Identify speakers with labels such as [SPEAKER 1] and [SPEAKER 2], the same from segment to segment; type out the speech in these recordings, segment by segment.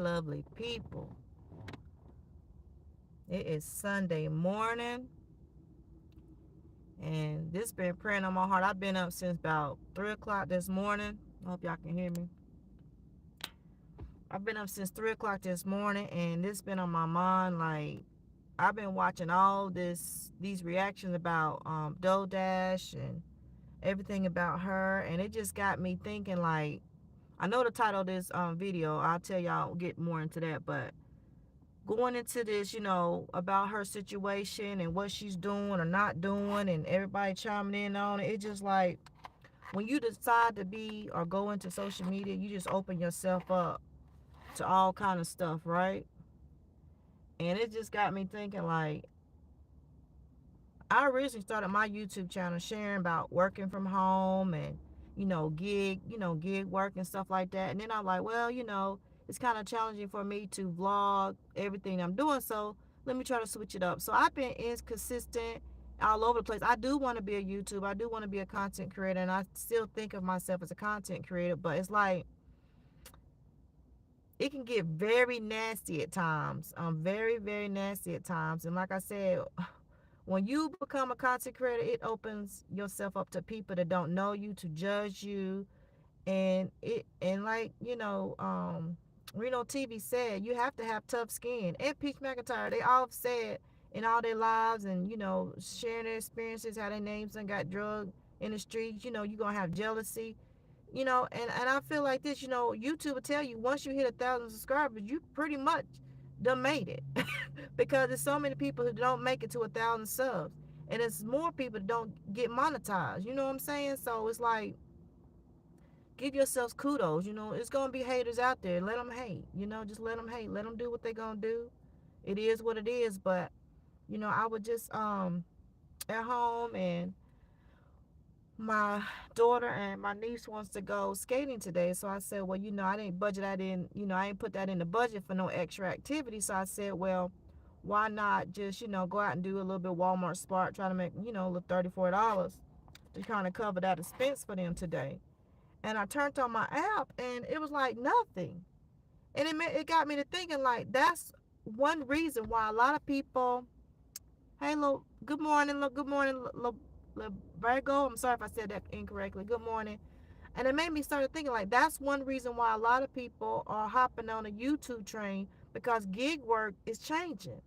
[SPEAKER 1] Lovely people. It is Sunday morning, and this been praying on my heart. I've been up since about 3 o'clock this morning. I hope y'all can hear me. I've been up since 3 o'clock this morning, and this been on my mind. Like, I've been watching all these reactions about Dash and everything about her, and it just got me thinking. Like, I know the title of this video. I'll tell y'all, get more into that, but going into this, about her situation and what she's doing or not doing, and everybody chiming in on it. It's just like when you decide to be or go into social media, you just open yourself up to all kind of stuff, right? And it just got me thinking, like, I originally started my YouTube channel sharing about working from home and gig work and stuff like that. And then I'm like, well, it's kind of challenging for me to vlog everything I'm doing, so let me try to switch it up. So I've been inconsistent all over the place. I do want to be a YouTuber. I do want to be a content creator, and I still think of myself as a content creator, but it's like it can get very nasty at times. Very, very nasty at times. And like I said, when you become a content creator, it opens yourself up to people that don't know you to judge you. And like, Reno TV said, you have to have tough skin. And Peach McIntyre, they all said in all their lives, and sharing their experiences, how their names and got drugged in the streets, you're gonna have jealousy. And I feel like this, YouTube will tell you once you hit 1,000 subscribers, you pretty much done made it. Because there's so many people who don't make it to 1,000 subs, and it's more people that don't get monetized. You know what I'm saying? So it's like, give yourselves kudos. It's gonna be haters out there. Let them hate. Just let them hate. Let them do what they gonna do. It is what it is. But I would just at home, and my daughter and my niece wants to go skating today. So I said, well, I didn't budget. I didn't put that in the budget for no extra activity. So I said, well, why not just, go out and do a little bit of Walmart Spark, try to make, a little $34 to kind of cover that expense for them today. And I turned on my app, and it was like nothing. And it got me to thinking, like, that's one reason why a lot of people, hey, little, good morning, little Virgo. I'm sorry if I said that incorrectly. Good morning. And it made me start thinking, like, that's one reason why a lot of people are hopping on a YouTube train, because gig work is changing.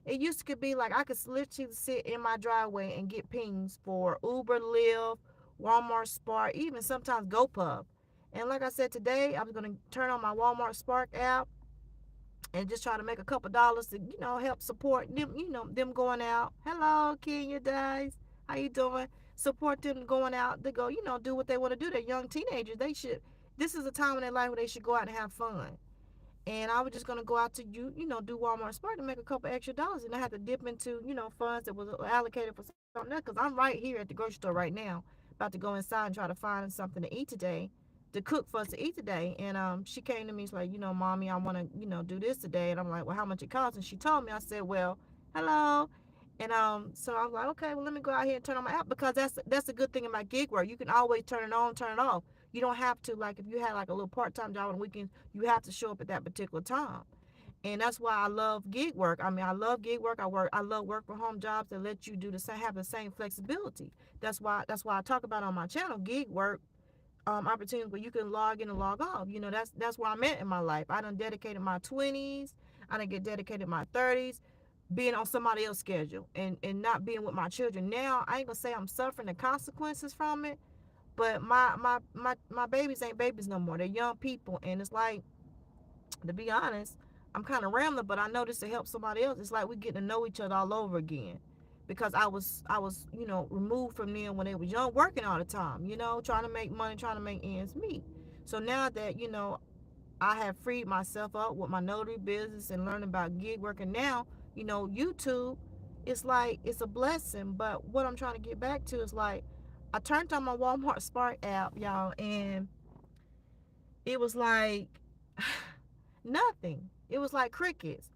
[SPEAKER 1] It used to be like I could literally sit in my driveway and get pings for Uber, Lyft, Walmart Spark, even sometimes GoPub. And like I said, today I was going to turn on my Walmart Spark app and just try to make a couple dollars to, help support them, them going out. Hello, Kenya guys. How you doing? Support them going out to go, do what they want to do. They're young teenagers. This is a time in their life where they should go out and have fun. And I was just gonna go out to do Walmart Smart to make a couple extra dollars, and I had to dip into funds that was allocated for something else. Cause I'm right here at the grocery store right now, about to go inside and try to find something to eat today, to cook for us to eat today. And she came to me, she's like, mommy, I want to do this today, and I'm like, well, how much it costs? And she told me. I said, well, hello. And so I was like, okay, well, let me go out here and turn on my app, because that's a good thing about gig work. You can always turn it on, turn it off. You don't have to, like, if you had like a little part-time job on the weekends, you have to show up at that particular time. And that's why I love gig work. I mean, I love gig work. I love work from home jobs that let you do the same, have the same flexibility. That's why I talk about on my channel gig work opportunities where you can log in and log off. That's where I'm at in my life. I done dedicated my 20s. I done get dedicated my 30s, being on somebody else's schedule, and not being with my children. Now I ain't gonna say I'm suffering the consequences from it, but my babies ain't babies no more. They're young people, and it's like, to be honest, I'm kind of rambling, but I know this to help somebody else. It's like we get to know each other all over again, because I was removed from them when they was young, working all the time, trying to make money, trying to make ends meet. So now that I have freed myself up with my notary business and learning about gig work, and now YouTube, it's like it's a blessing. But what I'm trying to get back to is, like, I turned on my Walmart Spark app, y'all, and it was like nothing. It was like crickets.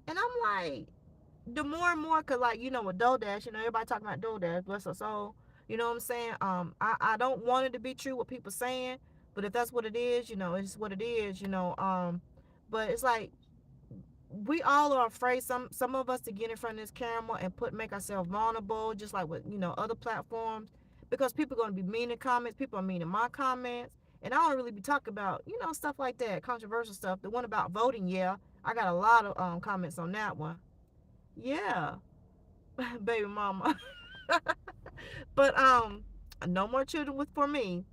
[SPEAKER 1] And I'm like, the more and more, because, like, with DoorDash, everybody talking about DoorDash, bless her soul. You know what I'm saying? I don't want it to be true what people saying, but if that's what it is, it's what it is. But it's like we all are afraid, some of us, to get in front of this camera and make ourselves vulnerable, just like with other platforms, because people are going to be mean in comments. People are mean in my comments, and I don't really be talking about stuff like that, controversial stuff. The one about voting, yeah, I got a lot of comments on that one. Yeah. Baby mama. But no more children with for me.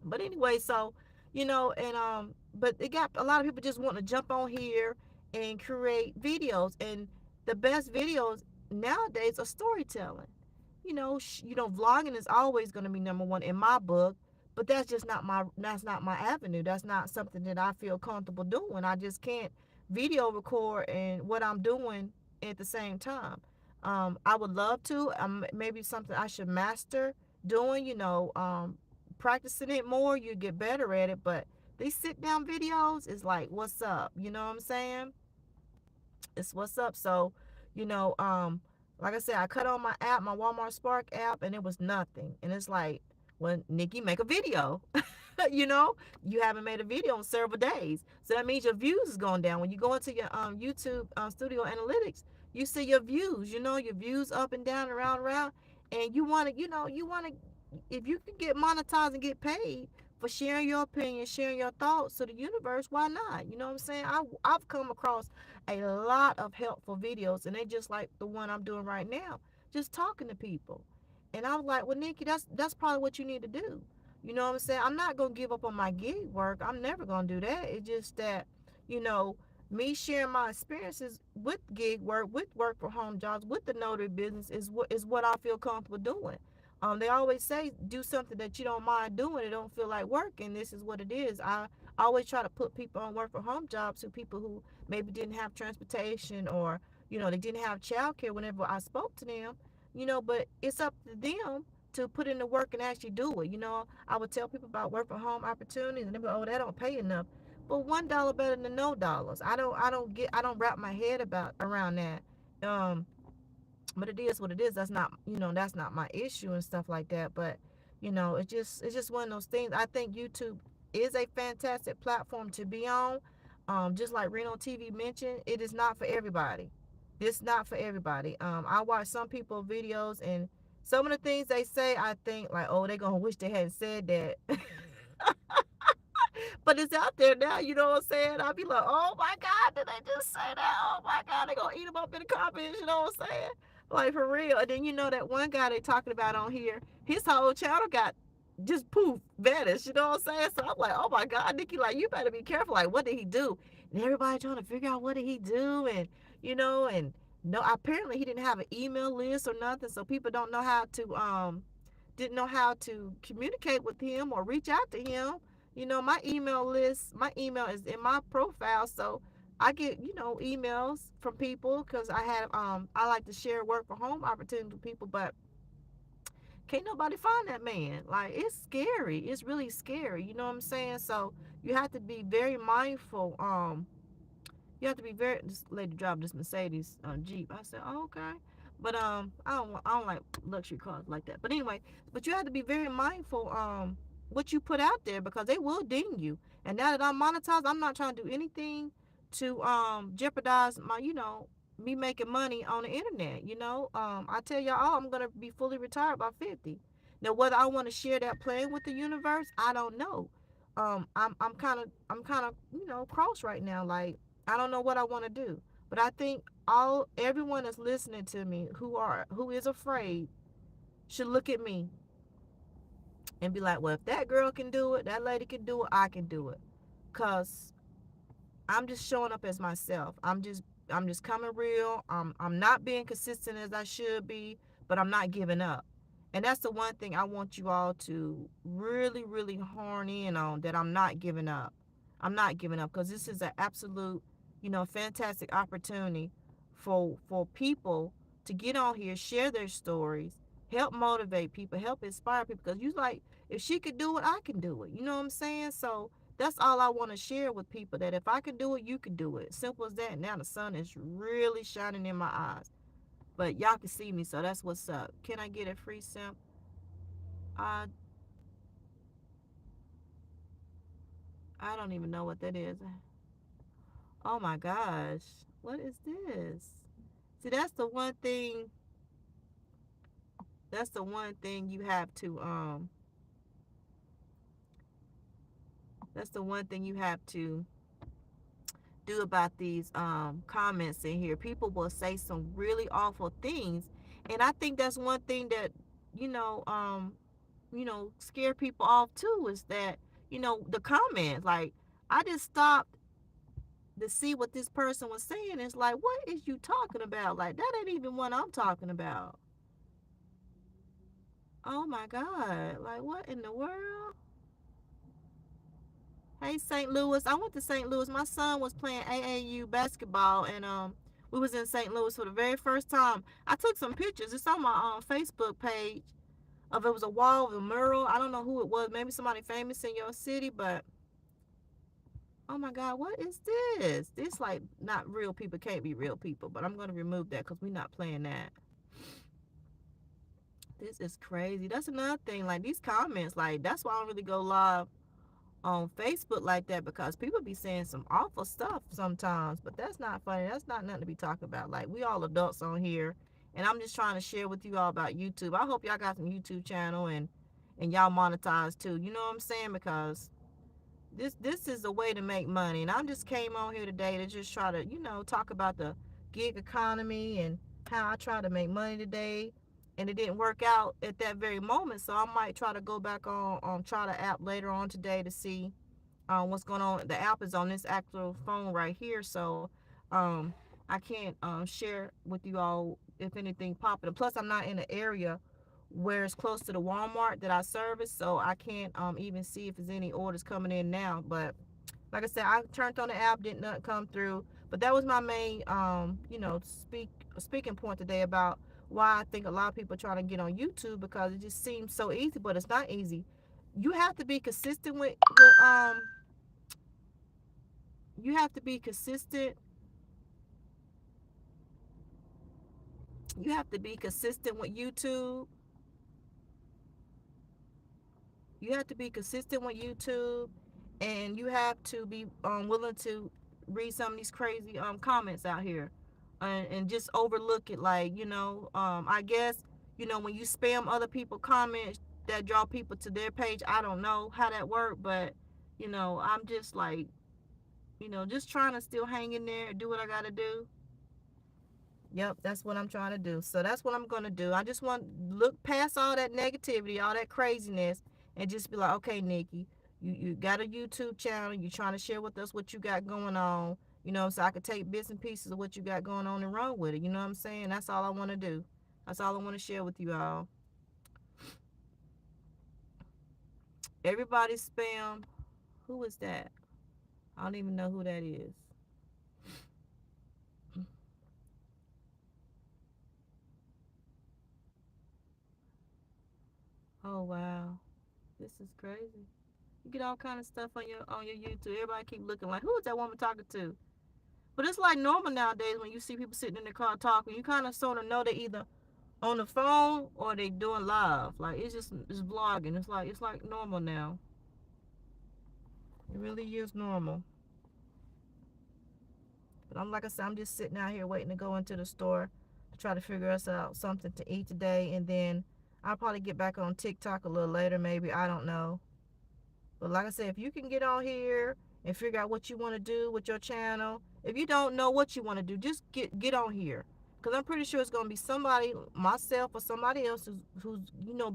[SPEAKER 1] But anyway, so and but it got a lot of people just want to jump on here and create videos, and the best videos nowadays are storytelling. Vlogging is always going to be number one in my book, but that's not my avenue. That's not something that I feel comfortable doing. I just can't video record and what I'm doing at the same time. I would love to. Maybe something I should master doing. Practicing it more, you get better at it. But these sit down videos is like, what's up? You know what I'm saying? It's what's up. So, like I said, I cut on my app, my Walmart Spark app, and it was nothing. And it's like, when Nikki, make a video. you know, you haven't made a video in several days. So that means your views is going down. When you go into your YouTube studio analytics, you see your views, your views up and down, around, around. And you want to, if you can get monetized and get paid for sharing your opinion, sharing your thoughts to the universe, why not? You know what I'm saying? I've come across a lot of helpful videos, and they just like the one I'm doing right now, just talking to people. And I was like, well, Nikki, that's probably what you need to do. You know what I'm saying? I'm not gonna give up on my gig work. I'm never gonna do that. It's just that, you know, me sharing my experiences with gig work, with work from home jobs, with the notary business is what I feel comfortable doing. They always say do something that you don't mind doing. It don't feel like work, and this is what it is. I always try to put people on work from home jobs, to people who maybe didn't have transportation, or they didn't have childcare whenever I spoke to them. But it's up to them to put in the work and actually do it. I would tell people about work from home opportunities, and they go, "Oh, that don't pay enough." But $1 better than no dollars. I don't wrap my head about around that. But it is what it is. That's not my issue and stuff like that. But it's just one of those things. I think YouTube is a fantastic platform to be on. Just like Reno TV mentioned, it is not for everybody. It's not for everybody. I watch some people videos, and some of the things they say, I think like, oh, they're gonna wish they hadn't said that. But it's out there now, you know what I'm saying? I'll be like, oh my God, did they just say that? Oh my God, they gonna eat them up in the comments, you know what I'm saying? Like, for real. And then that one guy they talking about on here, his whole channel got just poof, vanished, you know what I'm saying? So I'm like, oh my God, Nikki, like, you better be careful. Like, what did he do? And everybody trying to figure out what did he do, and no, apparently he didn't have an email list or nothing, so people don't know how to didn't know how to communicate with him or reach out to him. My email is in my profile, so I get, emails from people, because I like to share work from home opportunities with people, but can't nobody find that man. Like, it's scary. It's really scary. You know what I'm saying? So you have to be very mindful. This lady drive this Mercedes Jeep. I said, oh, okay. But I don't like luxury cars like that. But anyway, but you have to be very mindful what you put out there, because they will ding you. And now that I'm monetized, I'm not trying to do anything to jeopardize my, me making money on the internet. I tell y'all, oh, I'm gonna be fully retired by 50. Now, whether I want to share that plan with the universe, I don't know. I'm kind of cross right now. Like, I don't know what I want to do. But I think everyone that's listening to me, who is afraid, should look at me and be like, well, if that girl can do it, that lady can do it, I can do it. Cause I'm just showing up as myself. I'm just coming real. I'm not being consistent as I should be, but I'm not giving up. And that's the one thing I want you all to really, really horn in on, that I'm not giving up. I'm not giving up, because this is an absolute, fantastic opportunity for people to get on here, share their stories, help motivate people, help inspire people. Because you like, if she could do it, I can do it. You know what I'm saying? So that's all I want to share with people, that if I can do it, you can do it. Simple as that. Now the sun is really shining in my eyes. But y'all can see me, so that's what's up. Can I get a free simp? I I don't even know what that is. Oh my gosh. What is this? See, that's the one thing. That's the one thing you have to That's the one thing you have to do about these comments in here. People will say some really awful things, and I think that's one thing that you know um scare people off too, is that the comments. Like, I just stopped to see what this person was saying. It's like, what is you talking about? Like, that ain't even what I'm talking about. Oh my god, like, what in the world? Hey, St. Louis. I went to St. Louis. My son was playing AAU basketball, and we was in St. Louis for the very first time. I took some pictures. It's on my Facebook page. Of It was a wall with a mural. I don't know who it was. Maybe somebody famous in your city, but oh my God, what is this? This, like, not real people. Can't be real people. But I'm gonna remove that because we're not playing that. This is crazy. That's another thing. Like, these comments, like, that's why I don't really go live on Facebook like that, because people be saying some awful stuff sometimes. But that's not funny. That's not nothing to be talking about. Like, we all adults on here, and I'm just trying to share with you all about YouTube. I hope y'all got some YouTube channel, and y'all monetize too. You know what I'm saying? Because this is a way to make money, and I just came on here today to just try to talk about the gig economy and how I try to make money today, and it didn't work out at that very moment. So I might try to go back on try the app later on today to see what's going on. The app is on this actual phone right here, so um, I can't share with you all if anything popping. Plus, I'm not in an area where it's close to the Walmart that I service, so I can't even see if there's any orders coming in now. But like I said, I turned on the app, didn't nothing come through. But that was my main speaking point today about why I think a lot of people are trying to get on YouTube, because it just seems so easy, but it's not easy. You have to be consistent with you have to be consistent. You have to be consistent with YouTube. You have to be consistent with YouTube, and you have to be willing to read some of these crazy comments out here, and just overlook it. Like, I guess when you spam other people comments that draw people to their page. I don't know how that worked, but I'm just like, just trying to still hang in there and do what I gotta do. Yep, that's what I'm trying to do. So that's what I'm gonna do. I just want to look past all that negativity, all that craziness, and just be like, okay, Nikki, you got a YouTube channel. You're trying to share with us what you got going on. So I could take bits and pieces of what you got going on and run with it. You know what I'm saying? That's all I want to do. That's all I want to share with you all. Everybody spam. Who is that? I don't even know who that is. Oh wow, this is crazy. You get all kind of stuff on your YouTube. Everybody keep looking like, who is that woman talking to? But it's like normal nowadays when you see people sitting in the car talking. You kind of sort of know they either on the phone or they doing live. Like, it's vlogging. It's like normal now. It really is normal. But I'm like I said, I'm just sitting out here waiting to go into the store to try to figure us out something to eat today, and then I'll probably get back on TikTok a little later, maybe. I don't know. But like I said, if you can get on here and figure out what you want to do with your channel, if you don't know what you want to do, just get on here. Because I'm pretty sure it's going to be somebody, myself or somebody else who's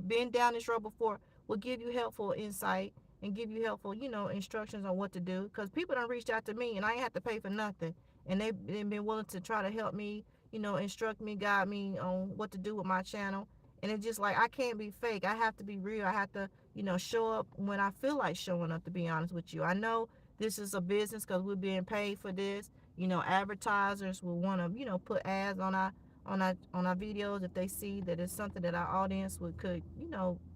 [SPEAKER 1] been down this road before, will give you helpful insight and give you helpful, instructions on what to do. Because people don't reach out to me and I ain't have to pay for nothing. And they've been willing to try to help me, instruct me, guide me on what to do with my channel. And it's just like, I can't be fake. I have to be real. I have to show up when I feel like showing up, to be honest with you. I know this is a business because we're being paid for this. Advertisers will want to, put ads on our videos if they see that it's something that our audience could,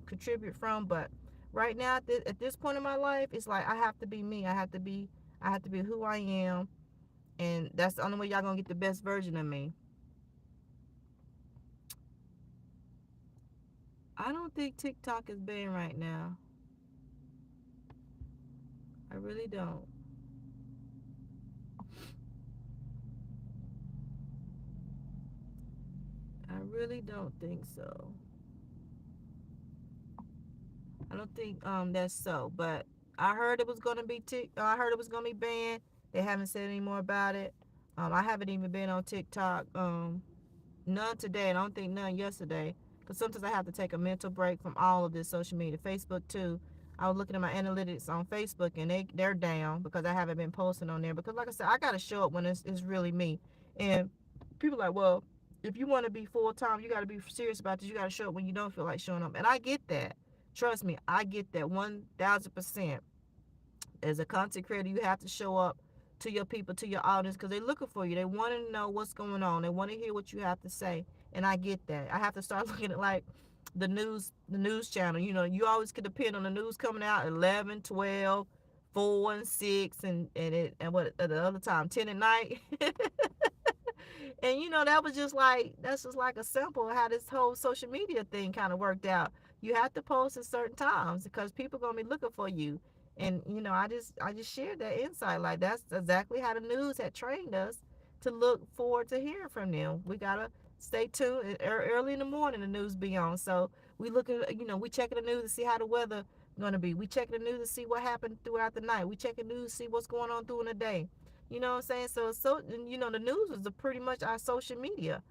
[SPEAKER 1] contribute from. But right now, at this point in my life, it's like I have to be me. I have to be who I am, and that's the only way y'all gonna get the best version of me. I don't think TikTok is banned right now. I really don't. really don't think so. I don't think that's so. But I heard it was gonna be I heard it was gonna be banned. They haven't said any more about it. I haven't even been on TikTok. None today, and I don't think none yesterday. Because sometimes I have to take a mental break from all of this social media. Facebook too. I was looking at my analytics on Facebook, and they're down because I haven't been posting on there. Because like I said, I gotta show up when it's really me. And people are like, well, if you want to be full time, you got to be serious about this. You got to show up when you don't feel like showing up. And I get that. Trust me, I get that 1,000%. As a content creator, you have to show up to your people, to your audience, because they're looking for you. They want to know what's going on. They want to hear what you have to say. And I get that. I have to start looking at like the news channel. You always can depend on the news coming out at 11, 12, 4 and 6 and what at the other time 10 at night. And that's just like a sample of how this whole social media thing kind of worked out. You have to post at certain times because people gonna be looking for you. And I just shared that insight. Like that's exactly how the news had trained us to look forward to hearing from them. We gotta stay tuned. Early in the morning the news be on. So we look at we checking the news to see how the weather gonna be. We checking the news to see what happened throughout the night. We checking the news to see what's going on during the day. You know what I'm saying? The news is pretty much our social media,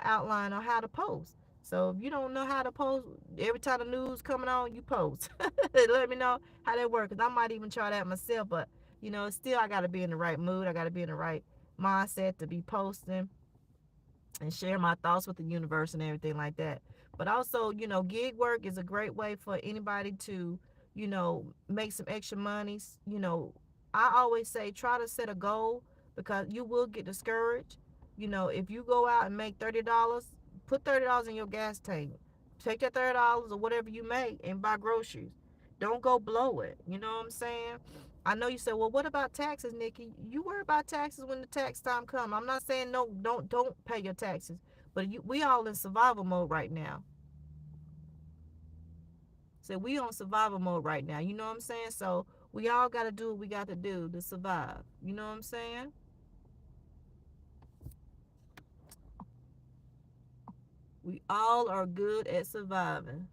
[SPEAKER 1] outline on how to post. So if you don't know how to post, every time the news coming on, you post. Let me know how that works. Cause I might even try that myself, but still I gotta be in the right mood. I gotta be in the right mindset to be posting and share my thoughts with the universe and everything like that. But also, gig work is a great way for anybody to, make some extra monies. I always say try to set a goal because you will get discouraged. If you go out and make $30, put $30 in your gas tank. Take that $30 or whatever you make and buy groceries. Don't go blow it. You know what I'm saying? I know you said, well, what about taxes, Nikki? You worry about taxes when the tax time comes. I'm not saying no, don't pay your taxes, but we all in survival mode right now. So we on survival mode right now. You know what I'm saying? So we all got to do what we got to do to survive. You know what I'm saying? We all are good at surviving.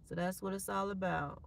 [SPEAKER 1] So that's what it's all about.